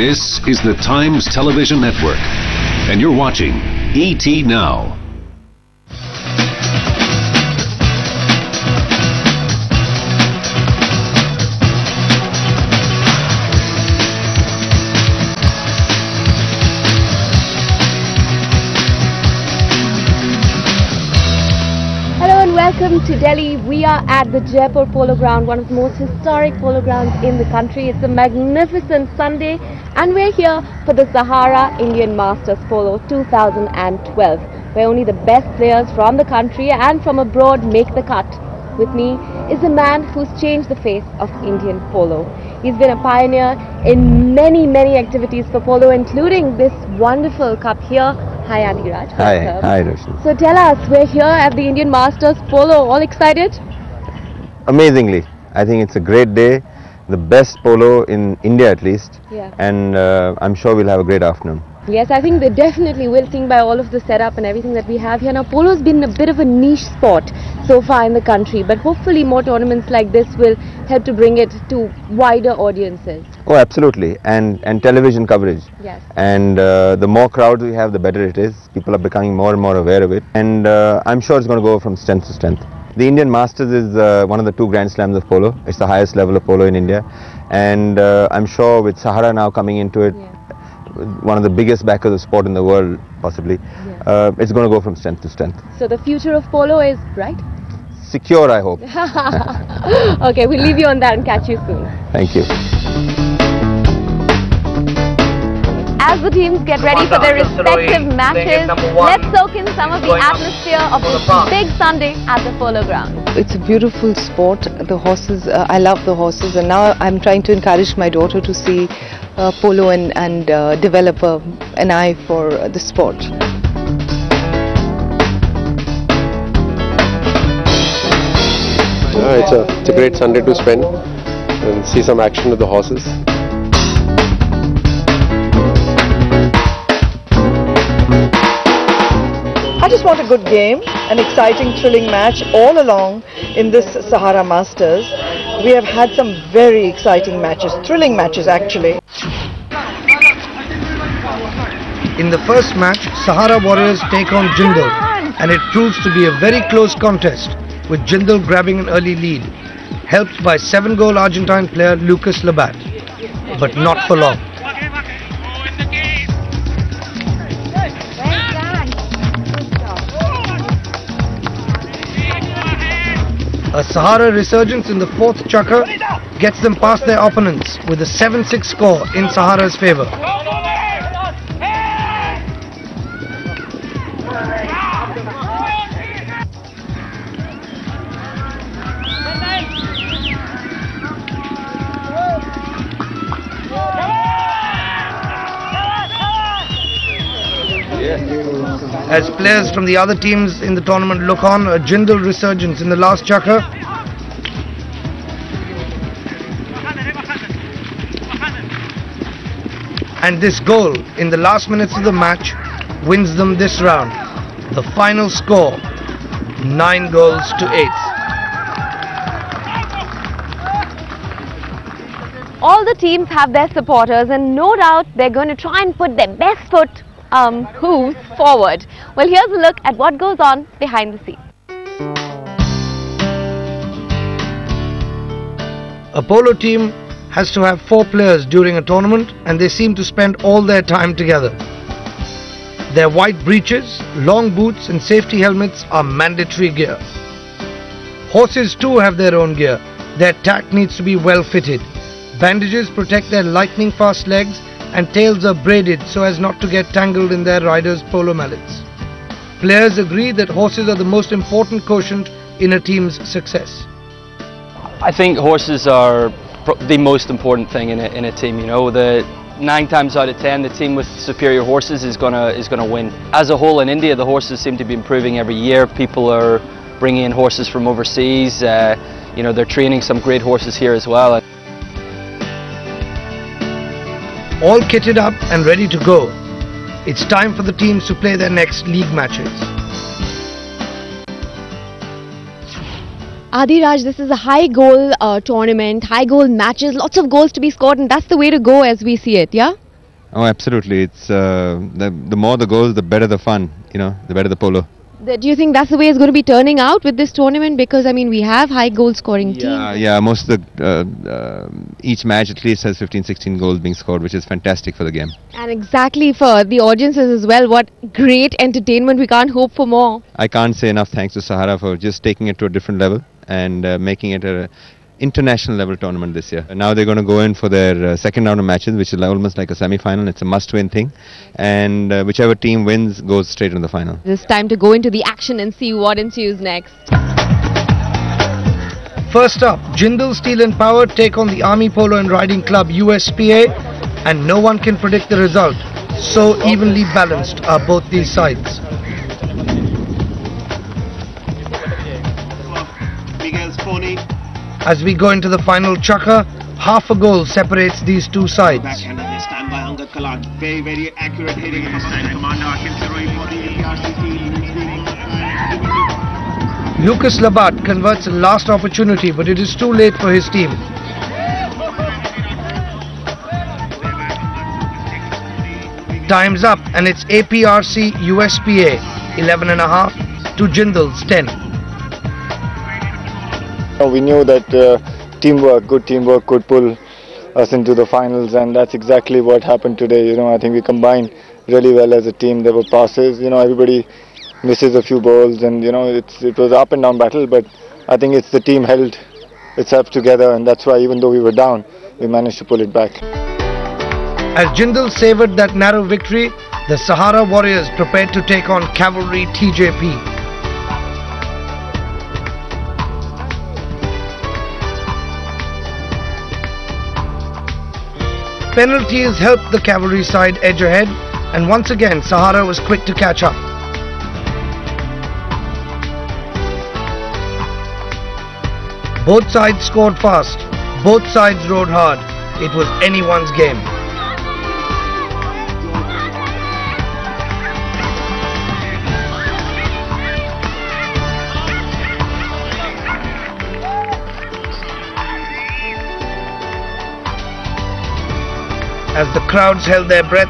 This is the Times Television Network, and you're watching ET Now. Welcome to Delhi. We are at the Jaipur Polo Ground, one of the most historic polo grounds in the country. It's a magnificent Sunday and we're here for the Sahara Indian Masters Polo 2012, where only the best players from the country and from abroad make the cut. With me is a man who's changed the face of Indian polo. He's been a pioneer in many activities for polo, including this wonderful cup here. Hi Adiraj. Hi Roshni. So tell us, we're here at the Indian Masters Polo. All excited? Amazingly. I think it's a great day. The best polo in India at least. Yeah. And I'm sure we'll have a great afternoon. Yes, I think they definitely will, seeing by all of the setup and everything that we have here. Now, polo's been a bit of a niche sport so far in the country, but hopefully more tournaments like this will help to bring it to wider audiences. Oh, absolutely. And television coverage. Yes. And the more crowds we have, the better it is. People are becoming more and more aware of it. And I'm sure it's going to go from strength to strength. The Indian Masters is one of the 2 Grand Slams of polo. It's the highest level of polo in India. And I'm sure with Sahara now coming into it, one of the biggest backers of sport in the world, possibly, it's going to go from strength to strength. So the future of polo is bright? Secure, I hope. Okay, we'll leave you on that and catch you soon. Thank you. As the teams get ready for their respective matches, let's soak in some of the atmosphere of this big Sunday at the Polo Ground. It's a beautiful sport. The horses, I love the horses, and now I'm trying to encourage my daughter to see polo and develop an eye for the sport. It's a great Sunday to spend and see some action with the horses. I just want a good game, an exciting, thrilling match all along in this Sahara Masters. We have had some very exciting matches, thrilling matches actually. In the first match, Sahara Warriors take on Jindal, and it proves to be a very close contest, with Jindal grabbing an early lead, helped by 7-goal Argentine player Lucas Labat, but not for long. A Sahara resurgence in the 4th chakra gets them past their opponents with a 7-6 score in Sahara's favour. As players from the other teams in the tournament look on, a Jindal resurgence in the last chakra. And this goal in the last minutes of the match wins them this round. The final score, 9 goals to 8. All the teams have their supporters, and no doubt they're going to try and put their best foot hooves forward. Well, here's a look at what goes on behind the scenes. A polo team has to have 4 players during a tournament, and they seem to spend all their time together. Their white breeches, long boots and safety helmets are mandatory gear. Horses too have their own gear. Their tack needs to be well fitted. Bandages protect their lightning fast legs, and tails are braided so as not to get tangled in their riders' polo mallets. Players agree that horses are the most important quotient in a team's success. I think horses are the most important thing in a team. You know, 9 times out of 10, the team with superior horses is gonna win. As a whole in India, the horses seem to be improving every year. People are bringing in horses from overseas. You know, they're training some great horses here as well. All kitted up and ready to go, it's time for the teams to play their next league matches. Adiraj, this is a high goal tournament, high goal matches, lots of goals to be scored, and that's the way to go as we see it, yeah? Oh, absolutely. It's the more the goals, the better the fun. You know, the better the polo. Do you think that's the way it's going to be turning out with this tournament? Because I mean, we have high goal scoring teams. Yeah. Most of the each match at least has 15-16 goals being scored, which is fantastic for the game. And exactly for the audiences as well. What great entertainment! We can't hope for more. I can't say enough thanks to Sahara for just taking it to a different level and making it a international level tournament this year. Now they're going to go in for their second round of matches, which is almost like a semi-final. It's a must-win thing, and whichever team wins goes straight into the final. It's time to go into the action and see what ensues next. First up, Jindal Steel and Power take on the Army Polo and Riding Club USPA, and no one can predict the result. So evenly balanced are both these sides. As we go into the final chakra, half a goal separates these two sides. Very accurate hitting this time. Commander Akhil Siroi for the APRC. Lucas Labat converts a last opportunity, but it is too late for his team. Time's up, and it's APRC USPA 11.5 to Jindal's 10. We knew that good teamwork could pull us into the finals, and that's exactly what happened today. I think we combined really well as a team. There were passes, everybody misses a few balls, and it was an up and down battle, but I think it's the team held itself together, and that's why even though we were down, we managed to pull it back. As Jindal savoured that narrow victory, the Sahara Warriors prepared to take on Cavalry TJP. Penalties helped the Cavalry side edge ahead, and once again Sahara was quick to catch up. Both sides scored fast, both sides rode hard. It was anyone's game. As the crowds held their breath,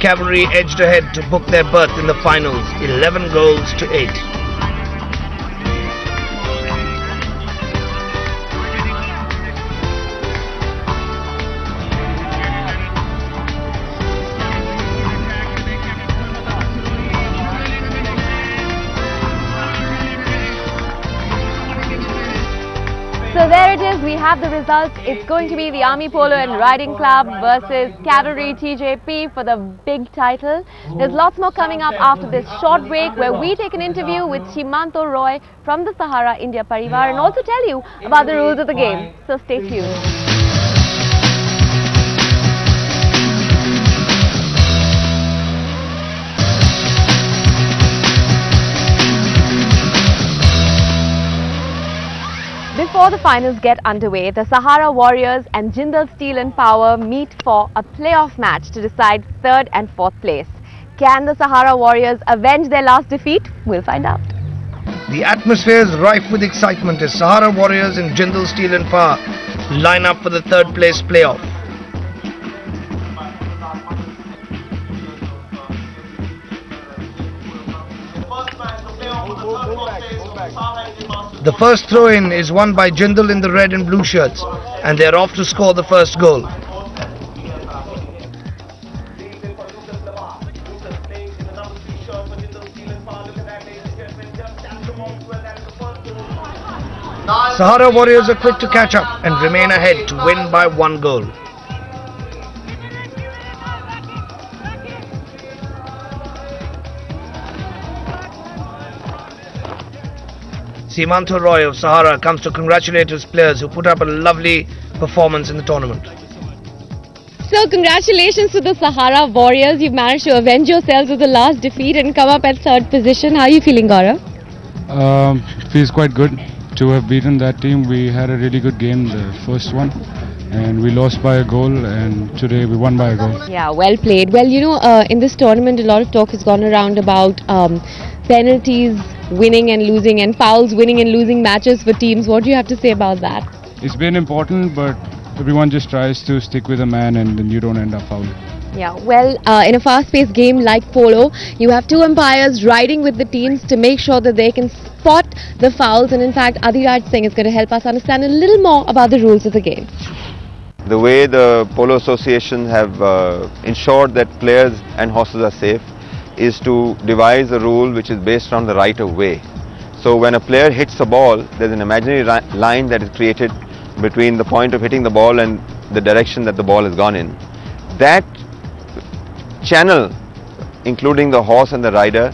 Cavalry edged ahead to book their berth in the finals, 11 goals to 8. So there it is, we have the results. It's going to be the Army Polo and Riding Club versus Cavalry TJP for the big title. There's lots more coming up after this short break where we take an interview with Shimanto Roy from the Sahara India Parivar and also tell you about the rules of the game. So stay tuned. Before the finals get underway, the Sahara Warriors and Jindal Steel and Power meet for a playoff match to decide third and fourth place. Can the Sahara Warriors avenge their last defeat? We'll find out. The atmosphere is rife with excitement as Sahara Warriors and Jindal Steel and Power line up for the third place playoff. The first throw-in is won by Jindal in the red and blue shirts, and they're off to score the first goal. Sahara Warriors are quick to catch up and remain ahead to win by 1 goal. Shimanto Roy of Sahara comes to congratulate his players who put up a lovely performance in the tournament. So congratulations to the Sahara Warriors. You've managed to avenge yourselves of the last defeat and come up at third position. How are you feeling, Gaurav? Feels quite good to have beaten that team. We had a really good game, the first one, and we lost by a goal, and today we won by a goal. Yeah, well played. Well, in this tournament a lot of talk has gone around about penalties winning and losing and fouls winning and losing matches for teams. What do you have to say about that? It's been important, but everyone just tries to stick with a man and then you don't end up fouling. Yeah, well, in a fast-paced game like polo, you have two umpires riding with the teams to make sure that they can spot the fouls. And in fact, Adhiraj Singh is going to help us understand a little more about the rules of the game. The way the polo associations have ensured that players and horses are safe is to devise a rule which is based on the right of way. So when a player hits a ball, there's an imaginary line that is created between the point of hitting the ball and the direction that the ball has gone in. That channel, including the horse and the rider,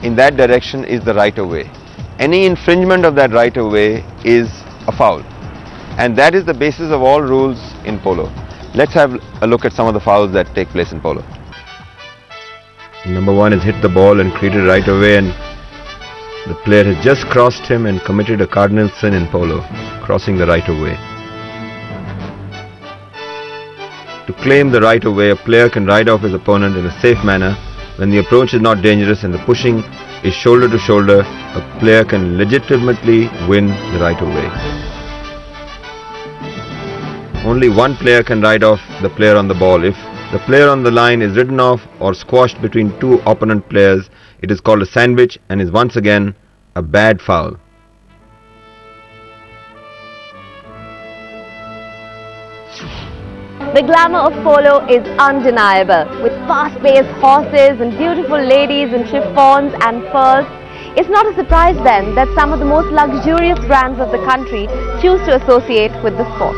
in that direction is the right of way. Any infringement of that right of way is a foul, and that is the basis of all rules in polo. Let's have a look at some of the fouls that take place in polo. Number one is hit the ball and created right of way, and the player has just crossed him and committed a cardinal sin in polo, crossing the right of way. To claim the right of way, a player can ride off his opponent in a safe manner. When the approach is not dangerous and the pushing is shoulder to shoulder, a player can legitimately win the right of way. Only one player can ride off the player on the ball. If the player on the line is ridden off or squashed between two opponent players, it is called a sandwich and is once again a bad foul. The glamour of polo is undeniable. With fast-paced horses and beautiful ladies in chiffons and furs, it's not a surprise then that some of the most luxurious brands of the country choose to associate with the sport.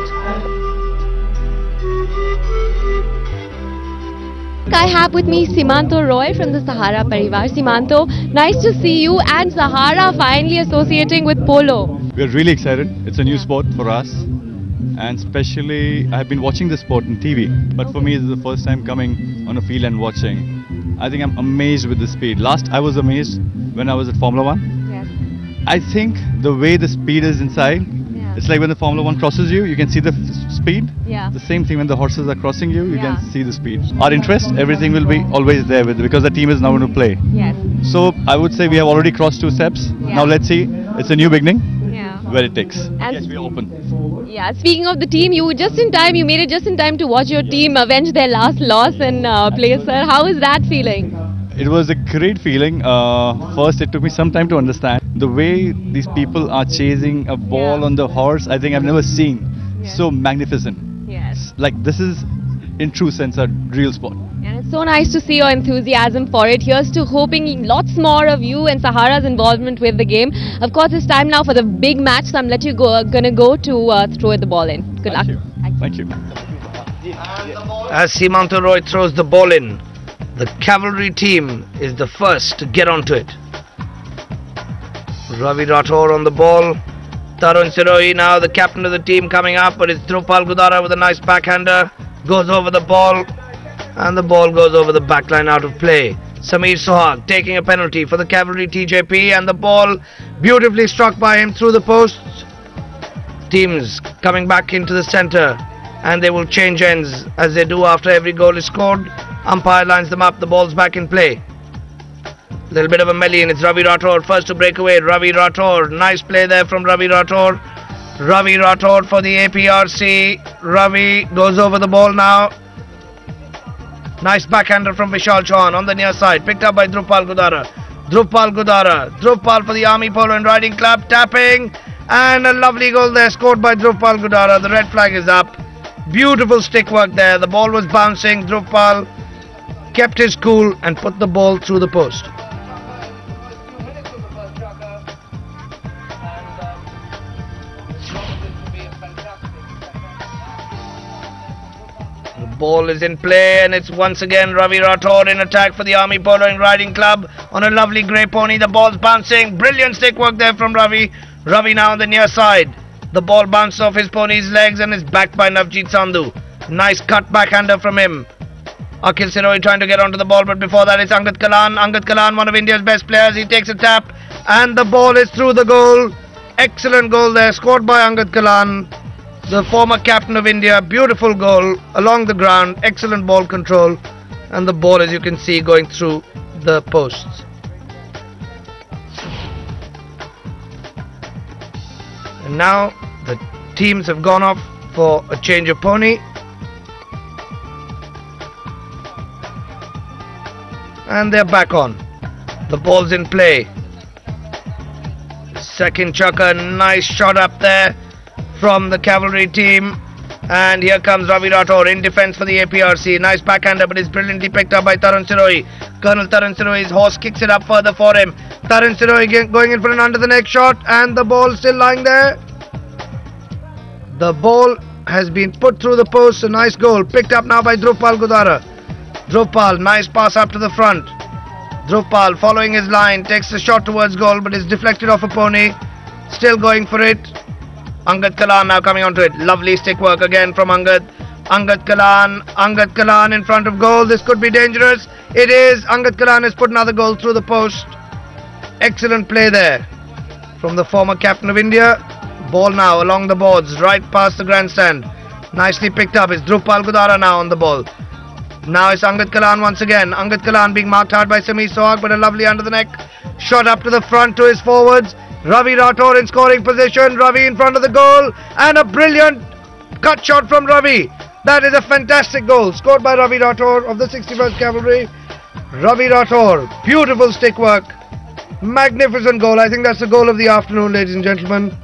I have with me Simanto Roy from the Sahara Parivar. Simanto, nice to see you and Sahara finally associating with polo. We're really excited. It's a new sport for us. And especially, I've been watching the sport on TV, but for me it's the first time coming on a field and watching. I think I'm amazed with the speed. Last I was amazed when I was at Formula 1. Yes. I think the way the speed is inside, it's like when the Formula 1 crosses you, you can see the speed. Yeah. The same thing when the horses are crossing you, you can see the speed. Our interest, everything will be always there because the team is now going to play. Yes. So I would say we have already crossed 2 steps. Now let's see, it's a new beginning. Where it takes. And yes, we're open. Yeah, speaking of the team, you made it just in time to watch your team avenge their last loss in play, sir. How is that feeling? It was a great feeling. First, it took me some time to understand the way these people are chasing a ball on the horse. I think I've never seen so magnificent. Yes. Like this is, in true sense, a real sport. And it's so nice to see your enthusiasm for it. Here's to hoping lots more of you and Sahara's involvement with the game. Of course, it's time now for the big match, so I'm gonna go to throw the ball in. Good luck. Thank you. As Simanto Roy throws the ball in, the cavalry team is the first to get onto it. Ravi Rathore on the ball. Tarun Siroi now the captain of the team coming up, but it's Drupal Gudara with a nice backhander. Goes over the ball. And the ball goes over the backline out of play. Sameer Sohag taking a penalty for the cavalry TJP, and the ball beautifully struck by him through the posts. Teams coming back into the centre, and they will change ends as they do after every goal is scored. Umpire lines them up, the ball's back in play. Little bit of a melee, and it's Ravi Rathore first to break away. Ravi Rathore, nice play there from Ravi Rathore. Ravi Rathore for the APRC. Ravi goes over the ball now. Nice backhander from Vishal Chauhan on the near side, picked up by Drupal Gudara. Drupal for the Army Polo and Riding Club, tapping, and a lovely goal there scored by Drupal Gudara. The red flag is up. Beautiful stick work there. The ball was bouncing. Drupal kept his cool and put the ball through the post. Ball is in play, and it's once again Ravi Rathore in attack for the Army Polo and Riding Club on a lovely grey pony. The ball's bouncing. Brilliant stick work there from Ravi. Ravi now on the near side. The ball bounced off his pony's legs and is backed by Navjeet Sandhu. Nice cut backhander from him. Akhil Siroi trying to get onto the ball, but before that it's Angad Kalan. Angad Kalan, one of India's best players. He takes a tap and the ball is through the goal. Excellent goal there, scored by Angad Kalan, the former captain of India. Beautiful goal along the ground, excellent ball control, and the ball, as you can see, going through the posts. And now the teams have gone off for a change of pony. And they're back on. The ball's in play. Second chukker, nice shot up there from the cavalry team. And here comes Ravi Rathore in defense for the APRC. Nice backhander, but it's brilliantly picked up by Tarun Siroi. Colonel Tarun Siroi's horse kicks it up further for him. Tarun Siroi going in for an under the neck shot, and the ball still lying there. The ball has been put through the post. A nice goal picked up now by Dhrupal Gudara. Dhrupal, nice pass up to the front. Dhrupal following his line, takes the shot towards goal, but is deflected off a pony. Still going for it. Angad Kalan now coming onto it. Lovely stick work again from Angad. Angad Kalan in front of goal. This could be dangerous. It is. Angad Kalan has put another goal through the post. Excellent play there from the former captain of India. Ball now along the boards, right past the grandstand. Nicely picked up. It's Dhrupal Gudara now on the ball. Now it's Angad Kalan once again. Angad Kalan being marked hard by Sameer Sohag, but a lovely under the neck shot up to the front to his forwards. Ravi Rathore in scoring position. Ravi in front of the goal, and a brilliant cut shot from Ravi. That is a fantastic goal scored by Ravi Rathore of the 61st Cavalry. Ravi Rathore, beautiful stick work, magnificent goal. I think that's the goal of the afternoon, ladies and gentlemen.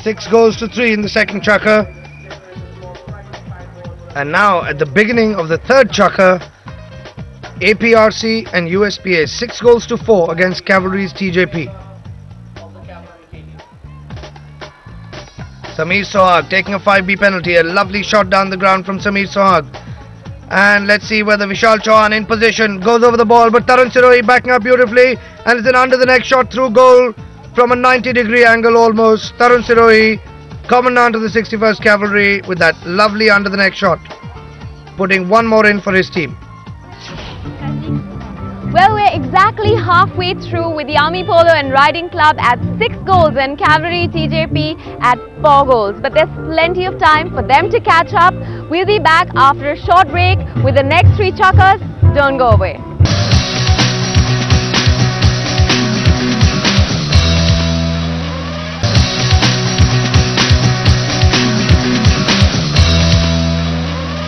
6 goals to 3 in the second chukker. And now at the beginning of the third chukker, APRC and USPA 6 goals to 4 against Cavalry's TJP. Sameer Sohag taking a 5B penalty. A lovely shot down the ground from Sameer Sohag. And let's see whether Vishal Chauhan in position goes over the ball, but Tarun Siroi backing up beautifully, and it's an under the neck shot through goal from a 90-degree angle almost. Tarun Siroi coming down to the 61st Cavalry with that lovely under the neck shot, putting one more in for his team. Well, we're exactly halfway through with the Army Polo and Riding Club at 6 goals and Cavalry TJP at 4 goals. But there's plenty of time for them to catch up. We'll be back after a short break with the next 3 chukkers. Don't go away.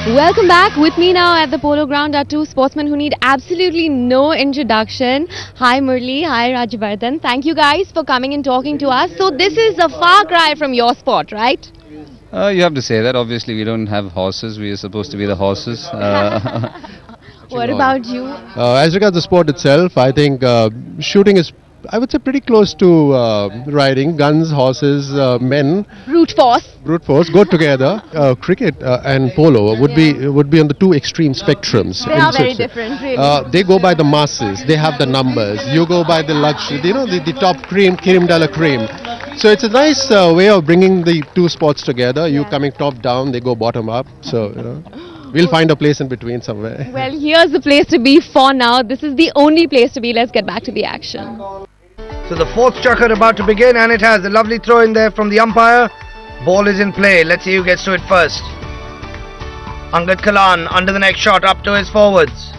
Welcome back. With me now at the Polo Ground are 2 sportsmen who need absolutely no introduction. Hi Murli, hi Rajvardhan. Thank you guys for coming and talking to us. So this is a far cry from your sport, right? You have to say that. Obviously we don't have horses. We are supposed to be the horses. What about you? As regards the sport itself, I think shooting is, I would say, pretty close to riding. Guns, horses, men. Brute force go together. Cricket and polo would be on the 2 extreme spectrums. They are very different, really. They go by the masses. They have the numbers. You go by the luxury. You know, the top cream de la cream. So it's a nice way of bringing the 2 sports together. You coming top down, they go bottom up. So you know, we'll find a place in between somewhere. Well, here's the place to be for now. This is the only place to be. Let's get back to the action. So the 4th chukker about to begin, and it has a lovely throw in there from the umpire. Ball is in play. Let's see who gets to it first. Angad Kalan under the neck shot up to his forwards.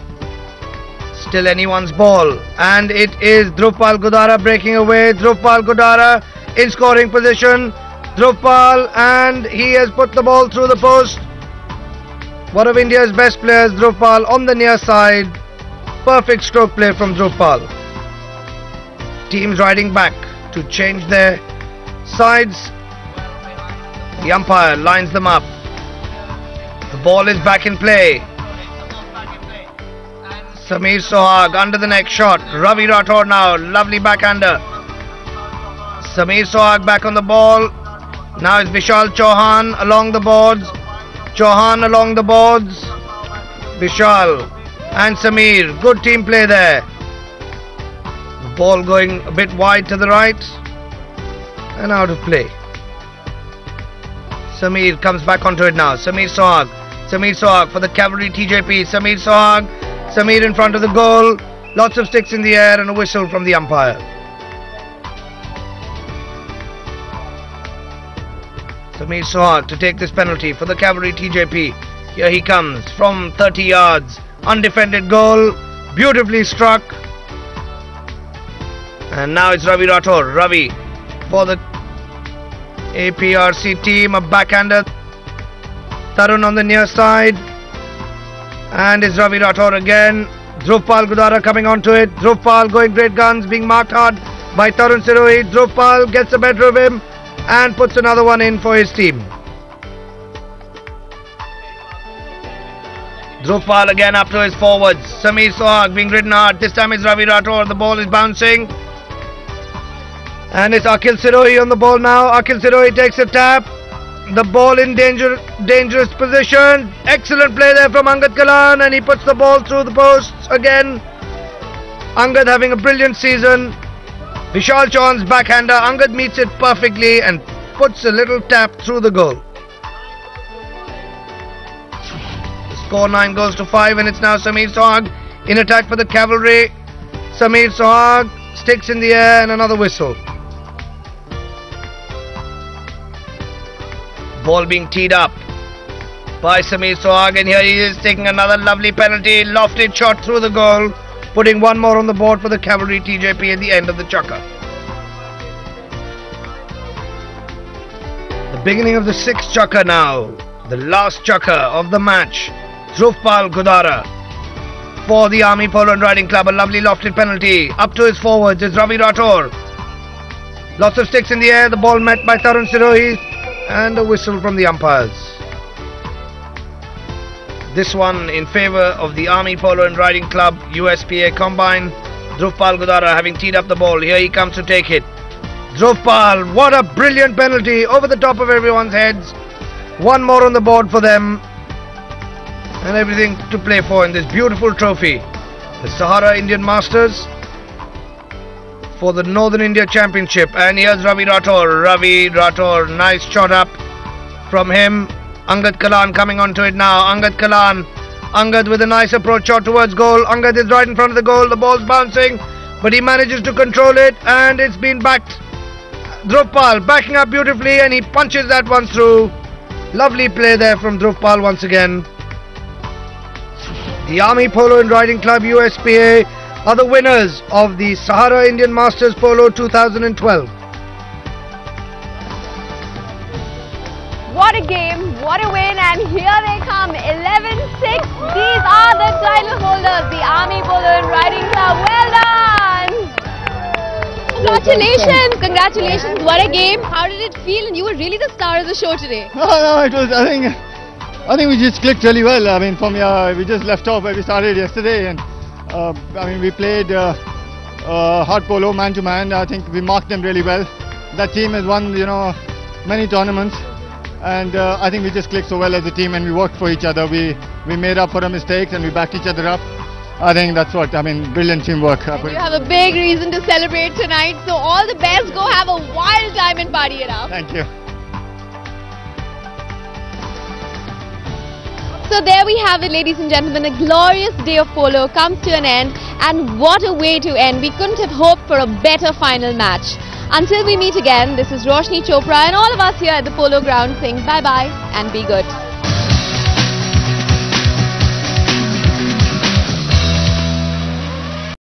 Still anyone's ball, and it is Dhrupal Gudara breaking away. Dhrupal Gudara in scoring position. Dhrupal, and he has put the ball through the post. One of India's best players, Dhrupal, on the near side. Perfect stroke play from Dhrupal. Teams riding back to change their sides. The umpire lines them up. The ball is back in play. Sameer Sohag under the neck shot. Ravi Rathore now, lovely backhander. Sameer Sohag back on the ball. Now it's Vishal Chauhan along the boards. Chauhan along the boards. Vishal and Sameer. Good team play there. Ball going a bit wide to the right and out of play. Sameer comes back onto it now. Sameer Sohag for the Cavalry TJP. Sameer Sohag. Sameer in front of the goal. Lots of sticks in the air and a whistle from the umpire. Sameer Sohag to take this penalty for the Cavalry TJP. Here he comes from 30 yards. Undefended goal. Beautifully struck. And now it's Ravi Rathore. Ravi for the APRC team. A backhander. Tarun on the near side. And it's Ravi Rathore again. Dhruvpal Gudara coming onto it. Dhruvpal going great guns, being marked hard by Tarun Sirohi. Dhruvpal gets the better of him and puts another one in for his team. Dhruvpal again up to his forwards. Sameer Sohag being ridden hard. This time it's Ravi Rathore. The ball is bouncing. And it's Akhil Sirohi on the ball now. Akhil Sirohi takes a tap. The ball in dangerous position. Excellent play there from Angad Kalan, and he puts the ball through the posts again. Angad having a brilliant season. Vishal Chauhan's backhander. Angad meets it perfectly and puts a little tap through the goal. The score 9 goes to 5, and it's now Sameer Sohag in attack for the cavalry. Sameer Sohag sticks in the air and another whistle. Ball being teed up by Sameer Sohag, and here he is taking another lovely penalty. Lofted shot through the goal, putting one more on the board for the cavalry TJP at the end of the chukka. The beginning of the 6th chukka now. The last chukka of the match. Dhruvpal Gudara for the Army Polo and Riding Club. A lovely lofted penalty. Up to his forwards is Ravi Rathore. Lots of sticks in the air. The ball met by Tarun Sirohi. And a whistle from the umpires. This one in favour of the Army Polo and Riding Club USPA Combine. Dhruvpal Gudara having teed up the ball. Here he comes to take it. Dhruvpal, what a brilliant penalty over the top of everyone's heads. One more on the board for them. And everything to play for in this beautiful trophy. The Sahara Indian Masters for the Northern India Championship. And here's Ravi Rathore. Ravi Rathore, nice shot up from him. Angad Kalan coming onto it now. Angad Kalan. Angad with a nice approach shot towards goal. Angad is right in front of the goal. The ball's bouncing, but he manages to control it, and it's been backed. Dhruvpal backing up beautifully, and he punches that one through. Lovely play there from Dhruvpal once again. The Army Polo and Riding Club USPA are the winners of the Sahara Indian Masters Polo 2012. What a game, what a win, and here they come, 11-6. These are the title holders, the Army Polo and Riding Club. Well done! Congratulations, congratulations, what a game. How did it feel? And you were really the star of the show today. No, it was, I think we just clicked really well. I mean, from we just left off where we started yesterday, and I mean, we played hard polo, man to man. I think we marked them really well. That team has won, many tournaments, and I think we just clicked so well as a team, and we worked for each other. We made up for our mistakes, and we backed each other up. I think that's brilliant teamwork. And you have a big reason to celebrate tonight, so all the best. Go have a wild time and party it up. Thank you. So there we have it, ladies and gentlemen. A glorious day of polo comes to an end, and what a way to end. We couldn't have hoped for a better final match. Until we meet again, this is Roshni Chopra and all of us here at the Polo Ground saying bye-bye and be good.